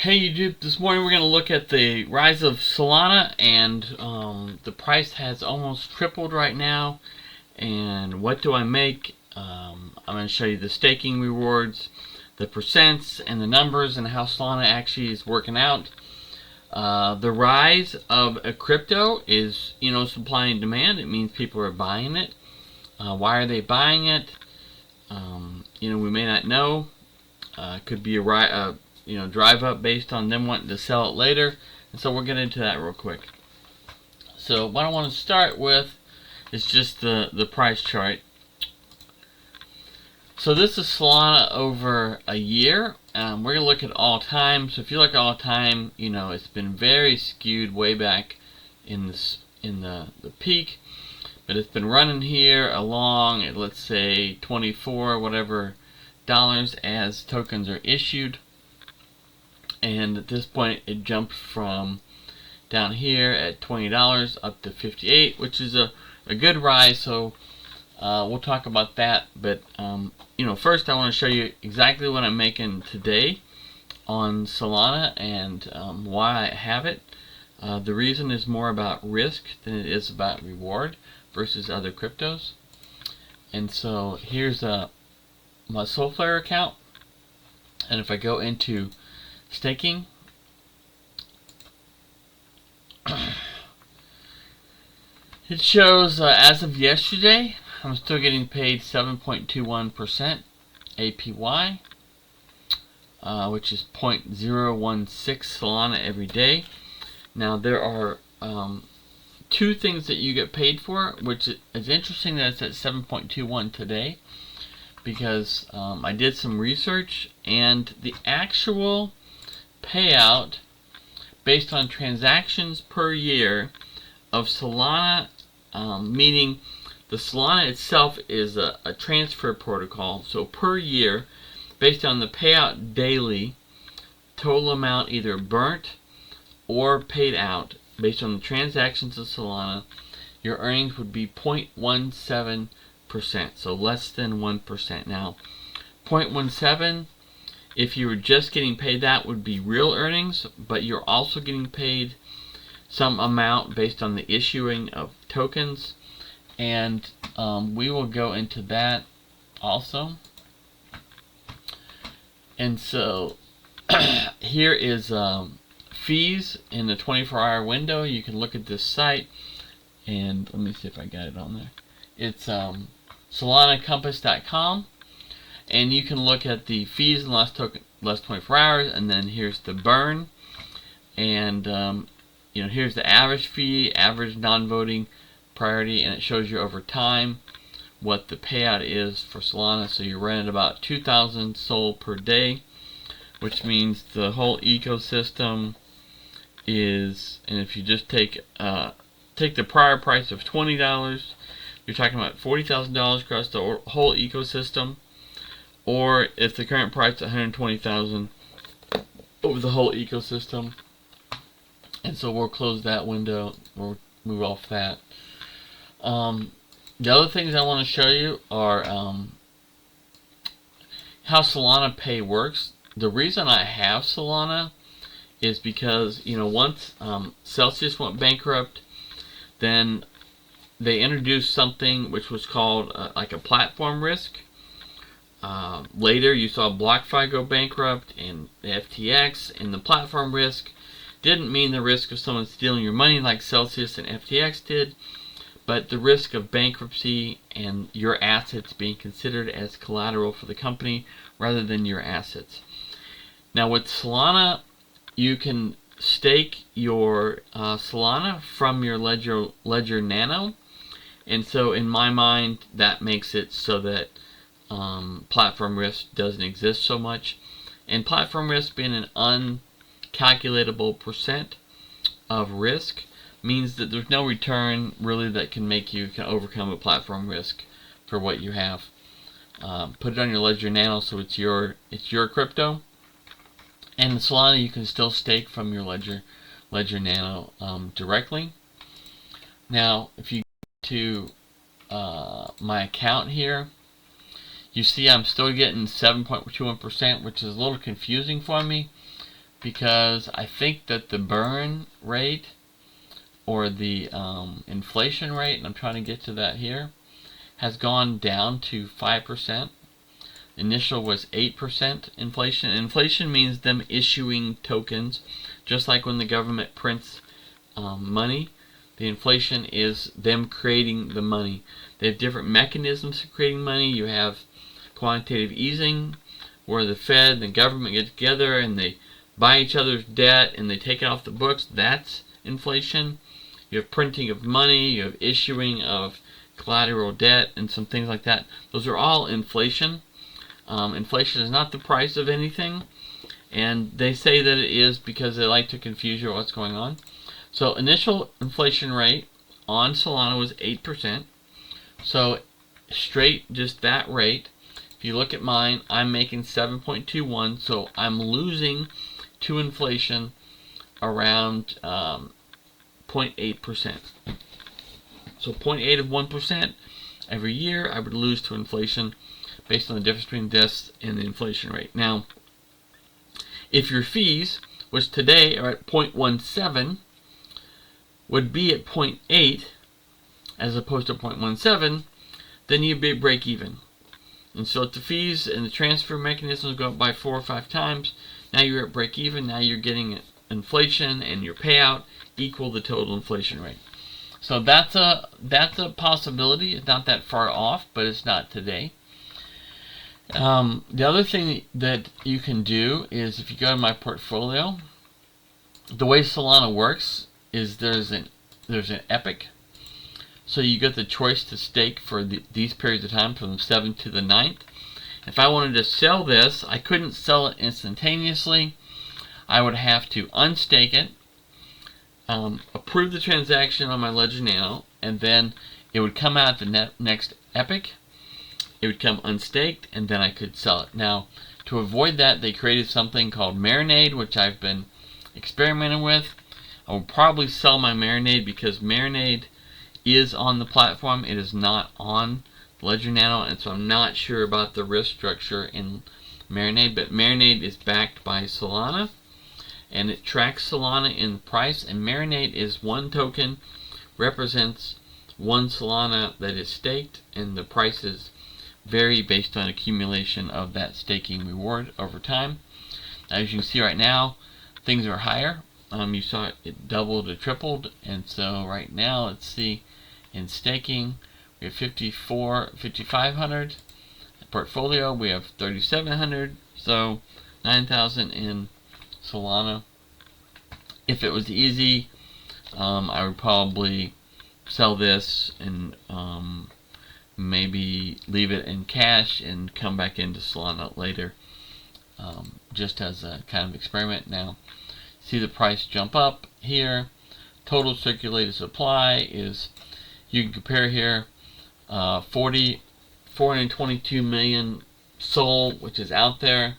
Hey YouTube, this morning we're going to look at the rise of Solana, and the price has almost tripled right now. And what do I make? I'm going to show you the staking rewards, the percents, and the numbers, and how Solana actually is working out. The rise of a crypto is, supply and demand. It means people are buying it. Why are they buying it? We may not know. Could be a drive up based on them wanting to sell it later. And so we'll get into that real quick. So what I want to start with is just the price chart. So this is Solana over a year. We're going to look at all time. So if you look at all time, it's been very skewed way back in the peak. But it's been running here along at, let's say, 24 whatever dollars as tokens are issued. And at this point it jumped from down here at $20 up to 58, which is a good rise. So we'll talk about that. But first I want to show you exactly what I'm making today on Solana and why I have it. The reason is more about risk than it is about reward versus other cryptos. And so here's my Sofi account, and if I go into staking, it shows as of yesterday I'm still getting paid 7.21% APY, which is 0.016 Solana every day. Now there are two things that you get paid for, which is interesting that it's at 7.21 today, because I did some research, and the actual payout based on transactions per year of Solana, meaning the Solana itself is a transfer protocol, so per year based on the payout daily total amount either burnt or paid out based on the transactions of Solana, your earnings would be 0.17%, so less than 1%. Now 0.17, if you were just getting paid, that would be real earnings, but you're also getting paid some amount based on the issuing of tokens, and we will go into that also. And so here is fees in the 24-hour window. You can look at this site, and let me see if I got it on there. It's solanacompass.com, and you can look at the fees in the last 24 hours, and then here's the burn, and here's the average fee, average non-voting priority, and it shows you over time what the payout is for Solana. So you're running about 2,000 SOL per day, which means the whole ecosystem is, and if you just take the prior price of $20, you're talking about $40,000 across the whole ecosystem, or if the current price is $120,000 over the whole ecosystem. And so we'll close that window, we'll move off that. The other things I want to show you are how Solana Pay works. The reason I have Solana is because once Celsius went bankrupt, then they introduced something which was called like a platform risk. Later you saw BlockFi go bankrupt and the FTX, and the platform risk didn't mean the risk of someone stealing your money like Celsius and FTX did, but the risk of bankruptcy and your assets being considered as collateral for the company rather than your assets. Now with Solana, you can stake your Solana from your Ledger Nano, and so in my mind that makes it so that platform risk doesn't exist so much. And platform risk being an uncalculatable percent of risk means that there's no return really that can make you overcome a platform risk for what you have. Put it on your Ledger Nano, so it's your crypto. And Solana you can still stake from your Ledger Nano directly. Now if you go to my account here, you see I'm still getting 7.21%, which is a little confusing for me. because I think that the burn rate or the inflation rate, and I'm trying to get to that here, has gone down to 5%. Initial was 8% inflation. Inflation means them issuing tokens, just like when the government prints money. The inflation is them creating the money. They have different mechanisms for creating money. You have quantitative easing, where the Fed and the government get together and they buy each other's debt and they take it off the books. That's inflation. You have printing of money. You have issuing of collateral debt and some things like that. Those are all inflation. Inflation is not the price of anything, and they say that it is because they like to confuse you with what's going on. So initial inflation rate on Solana was 8%. So straight just that rate. If you look at mine, I'm making 7.21, so I'm losing to inflation around 0.8%. So 0.8 of 1% every year I would lose to inflation based on the difference between this and the inflation rate. Now, if your fees, which today are at 0.17, would be at 0.8 as opposed to 0.17, then you'd be break even. And so if the fees and the transfer mechanisms go up by 4 or 5 times, now you're at break even. Now you're getting inflation and your payout equal the total inflation rate. So that's a possibility. It's not that far off, but it's not today. The other thing that you can do is, if you go to my portfolio, the way Solana works is there's an epoch. So you get the choice to stake for these periods of time from the 7th to the 9th. If I wanted to sell this, I couldn't sell it instantaneously. I would have to unstake it, approve the transaction on my Ledger Nano, and then it would come out the next epoch. It would come unstaked, and then I could sell it. Now, to avoid that, they created something called Marinade, which I've been experimenting with. I will probably sell my Marinade because Marinade is on the platform. It is not on Ledger Nano, and so I'm not sure about the risk structure in Marinade, but Marinade is backed by Solana, and it tracks Solana in price, and Marinade is one token, represents one Solana that is staked, and the prices vary based on accumulation of that staking reward over time. As you can see right now, things are higher. You saw it doubled or tripled, and so right now, let's see, in staking, we have 5,500. Portfolio, we have 3,700, so 9,000 in Solana. If it was easy, I would probably sell this and maybe leave it in cash and come back into Solana later, just as a kind of experiment. Now, see the price jump up here. Total circulated supply is, you can compare here, 422 million SOL, which is out there,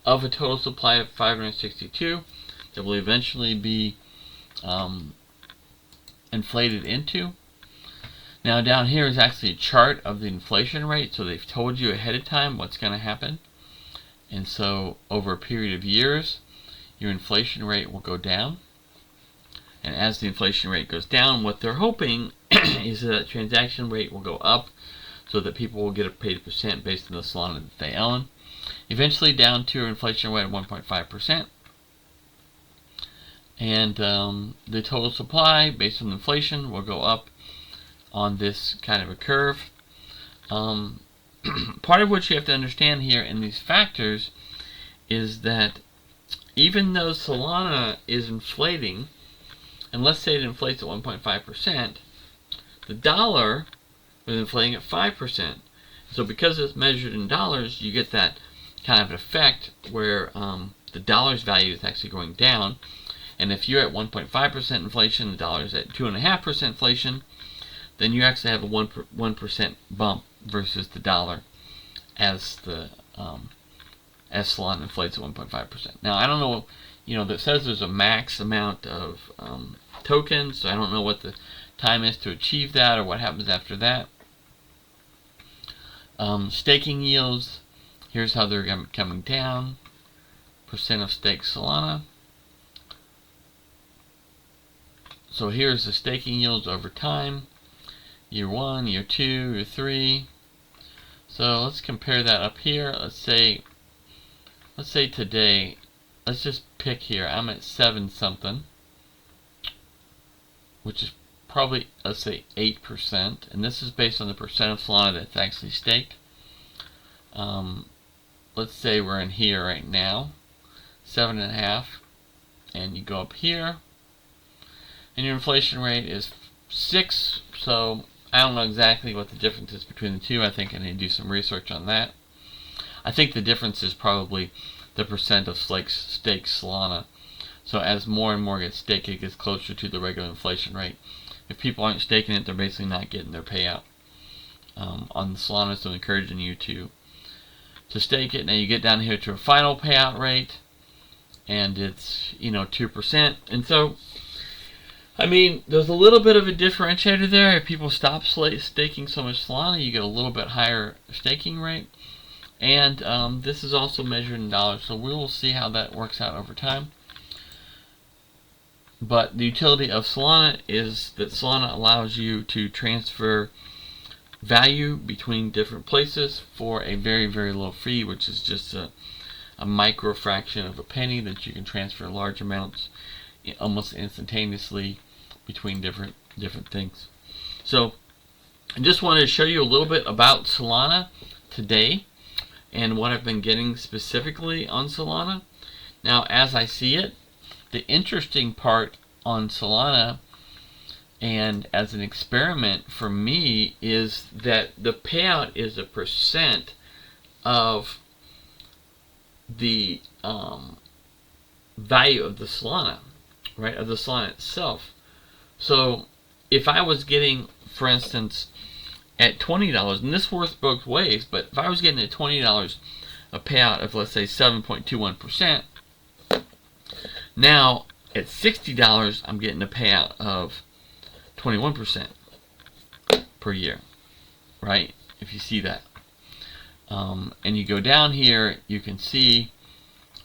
of a total supply of 562 that will eventually be inflated into. Now down here is actually a chart of the inflation rate, so they've told you ahead of time what's going to happen. And so over a period of years, your inflation rate will go down. And as the inflation rate goes down, what they're hoping is that transaction rate will go up so that people will get paid a percent based on the Solana that they own. Eventually down to an inflation rate of 1.5%. And the total supply based on inflation will go up on this kind of a curve. Part of what you have to understand here in these factors is that even though Solana is inflating, and let's say it inflates at 1.5%, the dollar was inflating at 5%. So because it's measured in dollars, you get that kind of effect where the dollar's value is actually going down. And if you're at 1.5% inflation, the dollar's at 2.5% inflation, then you actually have a 1% bump versus the dollar as the as Solana inflates at 1.5%. Now I don't know, that says there's a max amount of tokens, so I don't know what the time is to achieve that or what happens after that. Staking yields, here's how they're coming down. Percent of stake Solana. So here's the staking yields over time. Year 1, year 2, year 3. So let's compare that up here. Let's say today, let's just pick here. I'm at 7 something, which is probably, let's say 8%, and this is based on the percent of Solana that's actually staked. Let's say we're in here right now, 7.5, and you go up here, and your inflation rate is 6. So I don't know exactly what the difference is between the two. I think I need to do some research on that. I think the difference is probably the percent of staked Solana. So as more and more gets staked, it gets closer to the regular inflation rate. If people aren't staking it, they're basically not getting their payout on the Solana. So encouraging you to stake it. Now you get down here to a final payout rate, and it's 2%. And so, I mean, there's a little bit of a differentiator there. If people stop staking so much Solana, you get a little bit higher staking rate. And this is also measured in dollars, so we will see how that works out over time. But the utility of Solana is that Solana allows you to transfer value between different places for a very, very low fee, which is just a micro fraction of a penny that you can transfer large amounts almost instantaneously between different things. So I just wanted to show you a little bit about Solana today and what I've been getting specifically on Solana. Now, as I see it, the interesting part on Solana and as an experiment for me is that the payout is a percent of the value of the Solana, right, of the Solana itself. So if I was getting, for instance, at $20, and this works both ways, but if I was getting at $20 a payout of, let's say, 7.21%, now at $60 I'm getting a payout of 21% per year, right? If you see that. And you go down here, you can see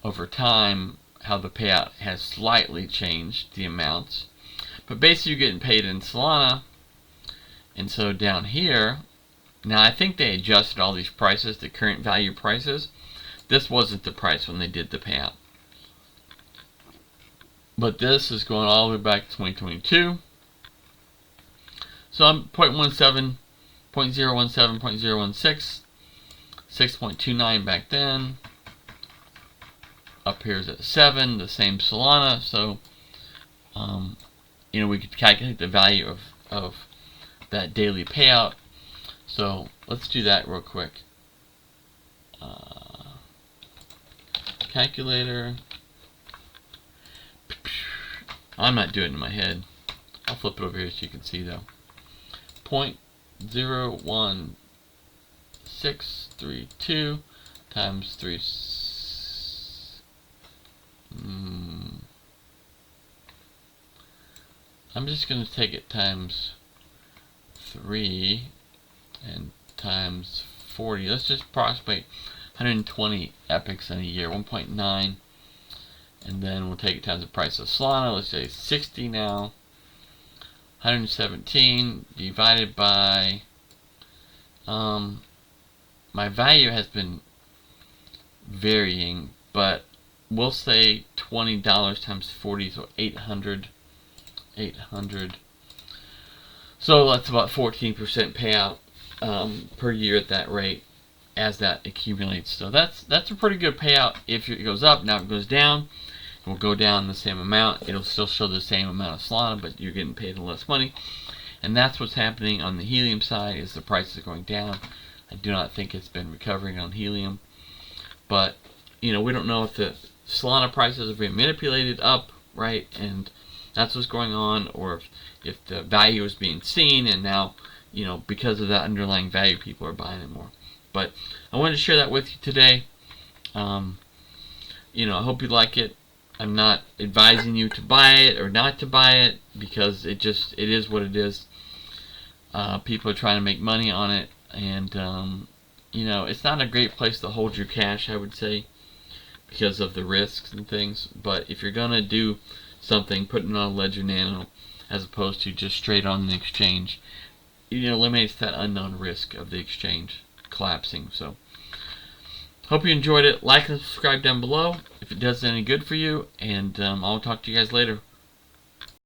over time how the payout has slightly changed the amounts. But basically you're getting paid in Solana. And so down here, now I think they adjusted all these prices to current value prices. This wasn't the price when they did the payout. But this is going all the way back to 2022. So I'm 0.17, 0.017, 0.016, 6.29 back then. Up here is at 7, the same Solana. So, we could calculate the value of that daily payout. So let's do that real quick. Calculator. I'm not doing it in my head. I'll flip it over here so you can see though. 0.01632 times 3. I'm just going to take it times 3 and times 40. Let's just approximate 120 epochs in a year, 1.9, and then we'll take it times the price of Solana. Let's say 60 now. 117 divided by my value has been varying, but we'll say $20 times 40, so 800. So that's about 14% payout per year at that rate as that accumulates. So that's a pretty good payout. If it goes up, now it goes down. It will go down the same amount. It'll still show the same amount of Solana, but you're getting paid less money. And that's what's happening on the helium side, is the prices are going down. I do not think it's been recovering on helium. But, we don't know if the Solana prices are being manipulated up, right? And that's what's going on, or if the value is being seen and now, because of that underlying value, people are buying it more. But I wanted to share that with you today. I hope you like it. I'm not advising you to buy it or not to buy it, because it is what it is. People are trying to make money on it, and it's not a great place to hold your cash, I would say, because of the risks and things. But if you're gonna do something, putting it on Ledger Nano, as opposed to just straight on the exchange. It eliminates that unknown risk of the exchange collapsing. So, hope you enjoyed it. Like and subscribe down below if it does any good for you, and I'll talk to you guys later.